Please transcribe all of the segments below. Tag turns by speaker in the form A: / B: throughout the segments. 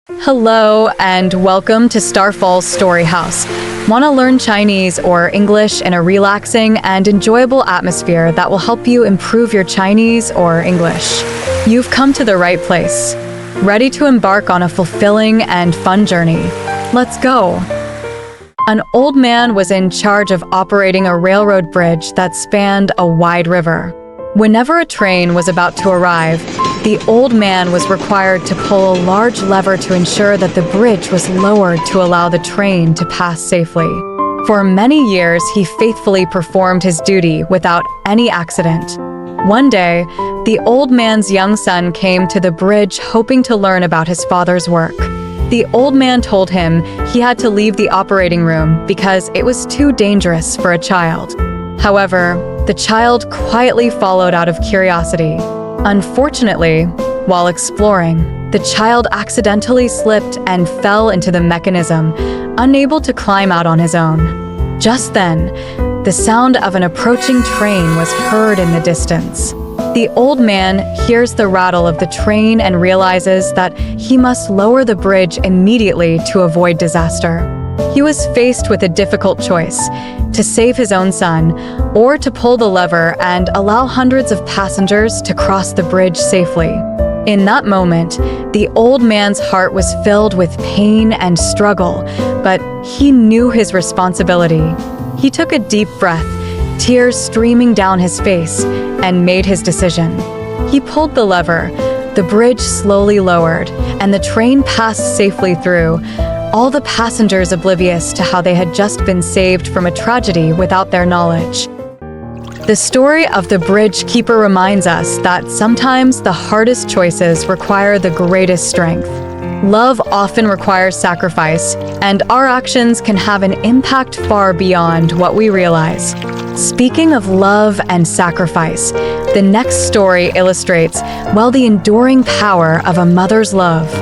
A: Hello and welcome to Starfall's Story House. Want to learn Chinese or English in a relaxing and enjoyable atmosphere that will help you improve your Chinese or English? You've come to the right place. Ready to embark on a fulfilling and fun journey? Let's go! An old man was in charge of operating a railroad bridge that spanned a wide river. Whenever a train was about to arrive, the old man was required to pull a large lever to ensure that the bridge was lowered to allow the train to pass safely. For many years, he faithfully performed his duty without any accident. One day, the old man's young son came to the bridge hoping to learn about his father's work. The old man told him he had to leave the operating room because it was too dangerous for a child. However, the child quietly followed out of curiosity. Unfortunately, while exploring, the child accidentally slipped and fell into the mechanism, unable to climb out on his own. Just then, the sound of an approaching train was heard in the distance. The old man hears the rattle of the train and realizes that he must lower the bridge immediately to avoid disaster. He was faced with a difficult choice: to save his own son, or to pull the lever and allow hundreds of passengers to cross the bridge safely. In that moment, the old man's heart was filled with pain and struggle, but he knew his responsibility. He took a deep breath, tears streaming down his face, and made his decision. He pulled the lever, the bridge slowly lowered, and the train passed safely through, all the passengers oblivious to how they had just been saved from a tragedy without their knowledge. The story of the bridge keeper reminds us that sometimes the hardest choices require the greatest strength. Love often requires sacrifice, and our actions can have an impact far beyond what we realize. Speaking of love and sacrifice, the next story illustrates the enduring power of a mother's love.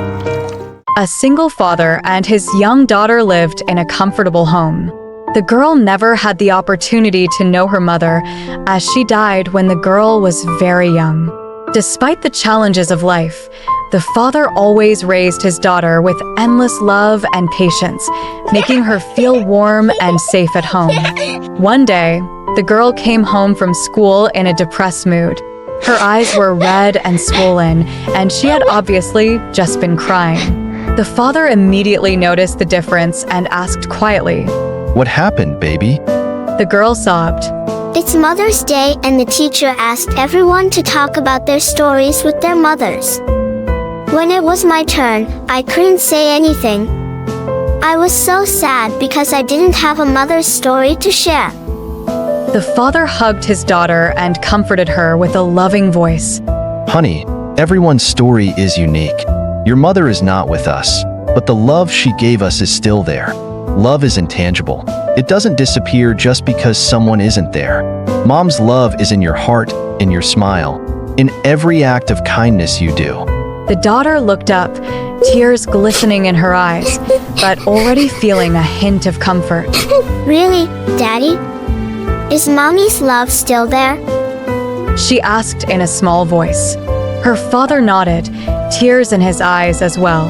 A: A single father and his young daughter lived in a comfortable home. The girl never had the opportunity to know her mother, as she died when the girl was very young. Despite the challenges of life, the father always raised his daughter with endless love and patience, making her feel warm and safe at home. One day, the girl came home from school in a depressed mood. Her eyes were red and swollen, and she had obviously just been crying. The father immediately noticed the difference and asked quietly,
B: "What happened, baby?"
A: The girl sobbed.
C: "It's Mother's Day and the teacher asked everyone to talk about their stories with their mothers. When it was my turn, I couldn't say anything. I was so sad because I didn't have a mother's story to share."
A: The father hugged his daughter and comforted her with a loving voice.
B: "Honey, everyone's story is unique. Your mother is not with us, but the love she gave us is still there. Love is intangible. It doesn't disappear just because someone isn't there. Mom's love is in your heart, in your smile, in every act of kindness you do."
A: The daughter looked up, tears glistening in her eyes, but already feeling a hint of comfort.
C: "Really, Daddy? Is Mommy's love still there?"
A: she asked in a small voice. Her father nodded, tears in his eyes as well.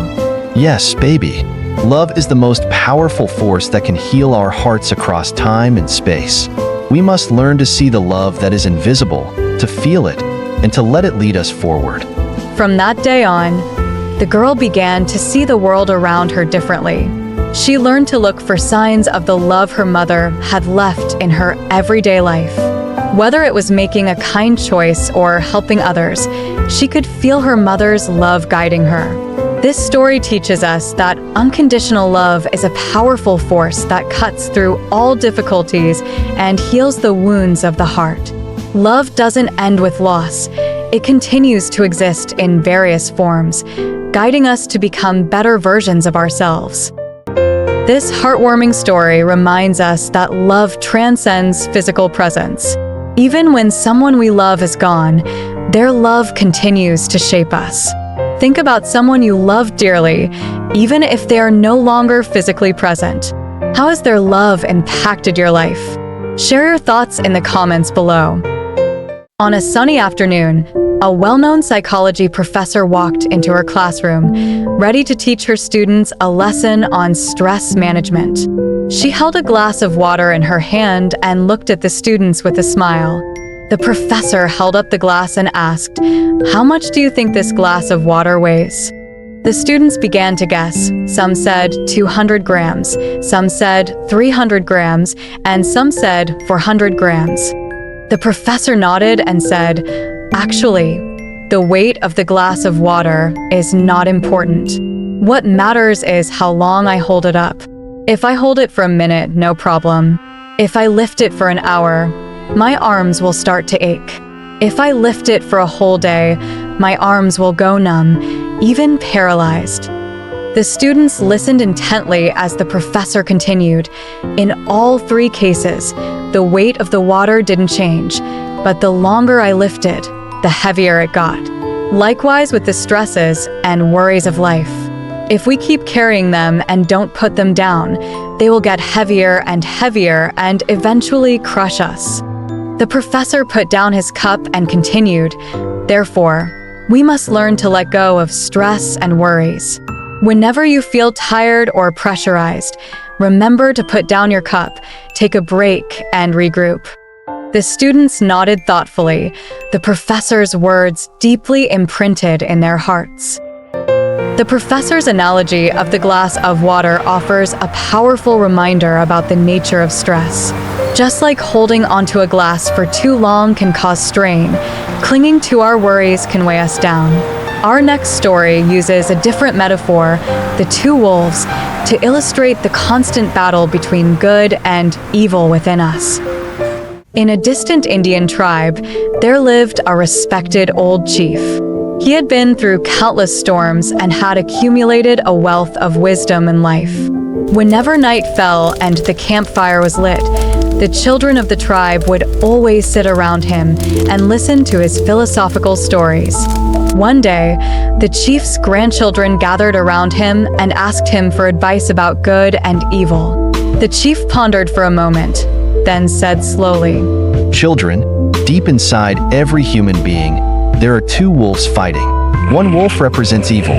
B: "Yes, baby. Love is the most powerful force that can heal our hearts across time and space. We must learn to see the love that is invisible, to feel it, and to let it lead us forward."
A: From that day on, the girl began to see the world around her differently. She learned to look for signs of the love her mother had left in her everyday life. Whether it was making a kind choice or helping others, she could feel her mother's love guiding her. This story teaches us that unconditional love is a powerful force that cuts through all difficulties and heals the wounds of the heart. Love doesn't end with loss. It continues to exist in various forms, guiding us to become better versions of ourselves. This heartwarming story reminds us that love transcends physical presence. Even when someone we love is gone, their love continues to shape us. Think about someone you love dearly, even if they are no longer physically present. How has their love impacted your life? Share your thoughts in the comments below. On a sunny afternoon, a well-known psychology professor walked into her classroom, ready to teach her students a lesson on stress management. She held a glass of water in her hand and looked at the students with a smile. The professor held up the glass and asked, "How much do you think this glass of water weighs?" The students began to guess. Some said 200 grams, some said 300 grams, and some said 400 grams. The professor nodded and said, "Actually, the weight of the glass of water is not important. What matters is how long I hold it up. If I hold it for a minute, no problem. If I lift it for an hour, my arms will start to ache. If I lift it for a whole day, my arms will go numb, even paralyzed." The students listened intently as the professor continued. In all three cases, the weight of the water didn't change, but the longer I lifted, the heavier it got. Likewise with the stresses and worries of life. If we keep carrying them and don't put them down, they will get heavier and eventually crush us. The professor put down his cup and continued, "Therefore, we must learn to let go of stress and worries. Whenever you feel tired or pressurized, remember to put down your cup, take a break, and regroup." The students nodded thoughtfully, the professor's words deeply imprinted in their hearts. The professor's analogy of the glass of water offers a powerful reminder about the nature of stress. Just like holding onto a glass for too long can cause strain, clinging to our worries can weigh us down. Our next story uses a different metaphor, the two wolves, to illustrate the constant battle between good and evil within us. In a distant Indian tribe, there lived a respected old chief. He had been through countless storms and had accumulated a wealth of wisdom in life. Whenever night fell and the campfire was lit, the children of the tribe would always sit around him and listen to his philosophical stories. One day, the chief's grandchildren gathered around him and asked him for advice about good and evil. The chief pondered for a moment, then said slowly,
B: Children, deep inside every human being, there are two wolves fighting. One wolf represents evil,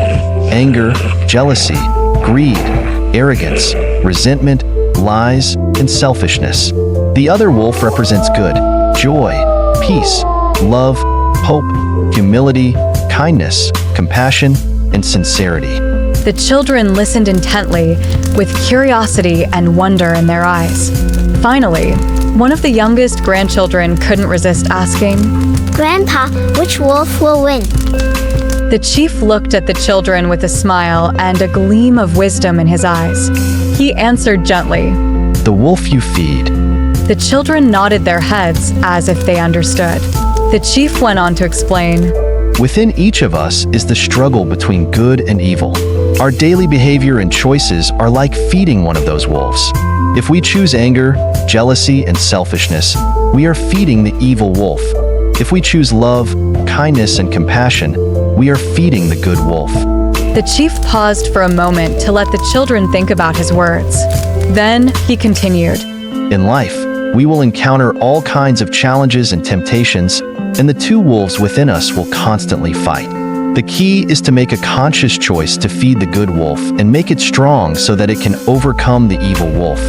B: anger, jealousy, greed, arrogance, resentment, lies, and selfishness. The other wolf represents good, joy, peace, love, hope, humility, kindness, compassion, and sincerity.
A: The children listened intently, with curiosity and wonder in their eyes. Finally, one of the youngest grandchildren couldn't resist asking,
C: "Grandpa, which wolf will win?"
A: The chief looked at the children with a smile and a gleam of wisdom in his eyes. He answered gently,
B: "The wolf you feed."
A: The children nodded their heads as if they understood. The chief went on to explain,
B: Within each of us is the struggle between good and evil. Our daily behavior and choices are like feeding one of those wolves. If we choose anger, jealousy, and selfishness, we are feeding the evil wolf. If we choose love, kindness, and compassion, we are feeding the good wolf.
A: The chief paused for a moment to let the children think about his words. Then he continued,
B: In life, we will encounter all kinds of challenges and temptations, and the two wolves within us will constantly fight. The key is to make a conscious choice to feed the good wolf and make it strong so that it can overcome the evil wolf.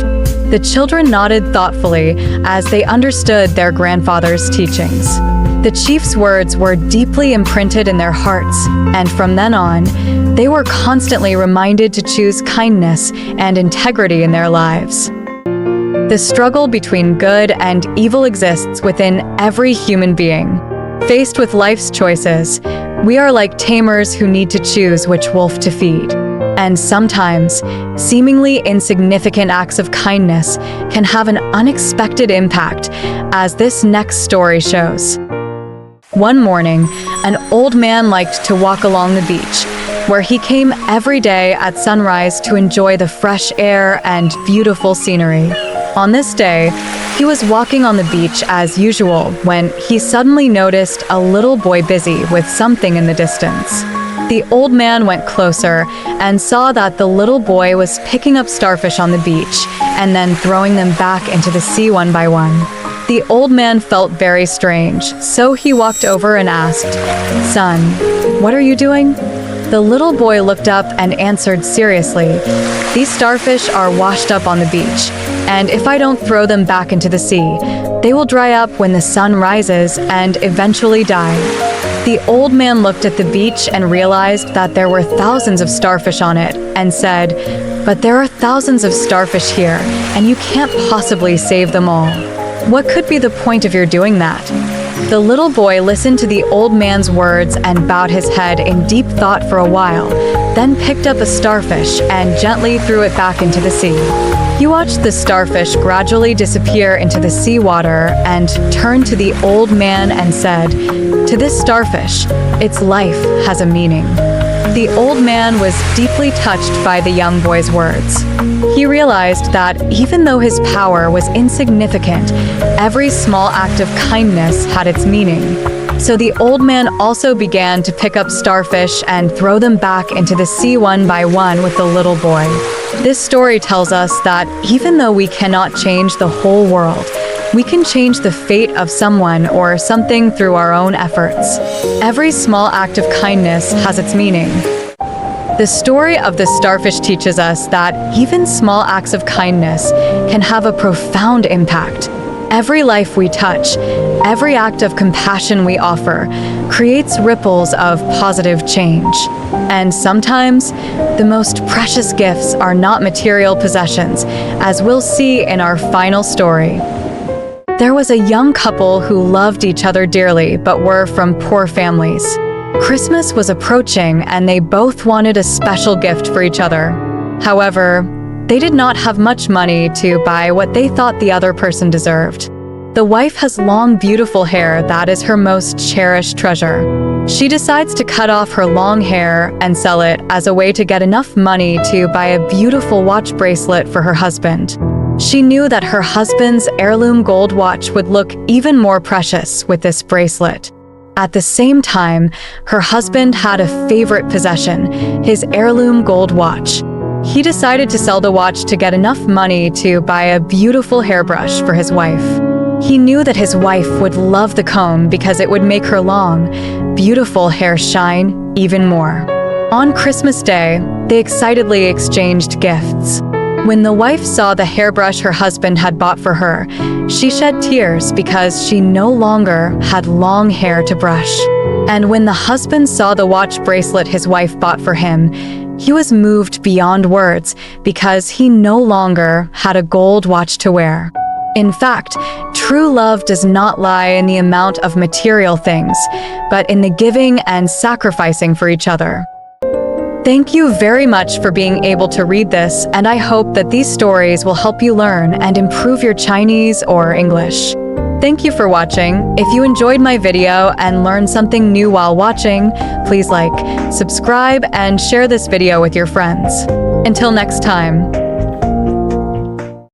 A: The children nodded thoughtfully as they understood their grandfather's teachings. The chief's words were deeply imprinted in their hearts, and from then on, they were constantly reminded to choose kindness and integrity in their lives. The struggle between good and evil exists within every human being. Faced with life's choices, we are like tamers who need to choose which wolf to feed. And sometimes, seemingly insignificant acts of kindness can have an unexpected impact, as this next story shows. One morning, an old man liked to walk along the beach, where he came every day at sunrise to enjoy the fresh air and beautiful scenery. On this day, he was walking on the beach as usual when he suddenly noticed a little boy busy with something in the distance. The old man went closer and saw that the little boy was picking up starfish on the beach and then throwing them back into the sea one by one. The old man felt very strange, so he walked over and asked, "Son, what are you doing?" The little boy looked up and answered seriously, "These starfish are washed up on the beach, and if I don't throw them back into the sea, they will dry up when the sun rises and eventually die." The old man looked at the beach and realized that there were thousands of starfish on it and said, "But there are thousands of starfish here, and you can't possibly save them all. What could be the point of your doing that?" The little boy listened to the old man's words and bowed his head in deep thought for a while, then picked up a starfish and gently threw it back into the sea. He watched the starfish gradually disappear into the seawater and turned to the old man and said, "To this starfish, its life has a meaning." The old man was deeply touched by the young boy's words. He realized that even though his power was insignificant, every small act of kindness had its meaning. So the old man also began to pick up starfish and throw them back into the sea one by one with the little boy. This story tells us that even though we cannot change the whole world, we can change the fate of someone or something through our own efforts. Every small act of kindness has its meaning. The story of the starfish teaches us that even small acts of kindness can have a profound impact. Every life we touch, every act of compassion we offer, creates ripples of positive change. And sometimes, the most precious gifts are not material possessions, as we'll see in our final story. There was a young couple who loved each other dearly but were from poor families. Christmas was approaching and they both wanted a special gift for each other. However, they did not have much money to buy what they thought the other person deserved. The wife has long, beautiful hair that is her most cherished treasure. She decides to cut off her long hair and sell it as a way to get enough money to buy a beautiful watch bracelet for her husband. She knew that her husband's heirloom gold watch would look even more precious with this bracelet. At the same time, her husband had a favorite possession, his heirloom gold watch. He decided to sell the watch to get enough money to buy a beautiful hairbrush for his wife. He knew that his wife would love the comb because it would make her long, beautiful hair shine even more. On Christmas Day, they excitedly exchanged gifts. When the wife saw the hairbrush her husband had bought for her, she shed tears because she no longer had long hair to brush. And when the husband saw the watch bracelet his wife bought for him, he was moved beyond words because he no longer had a gold watch to wear. In fact, true love does not lie in the amount of material things, but in the giving and sacrificing for each other. Thank you very much for being able to read this, and I hope that these stories will help you learn and improve your Chinese or English. Thank you for watching. If you enjoyed my video and learned something new while watching, please like, subscribe, and share this video with your friends. Until next time.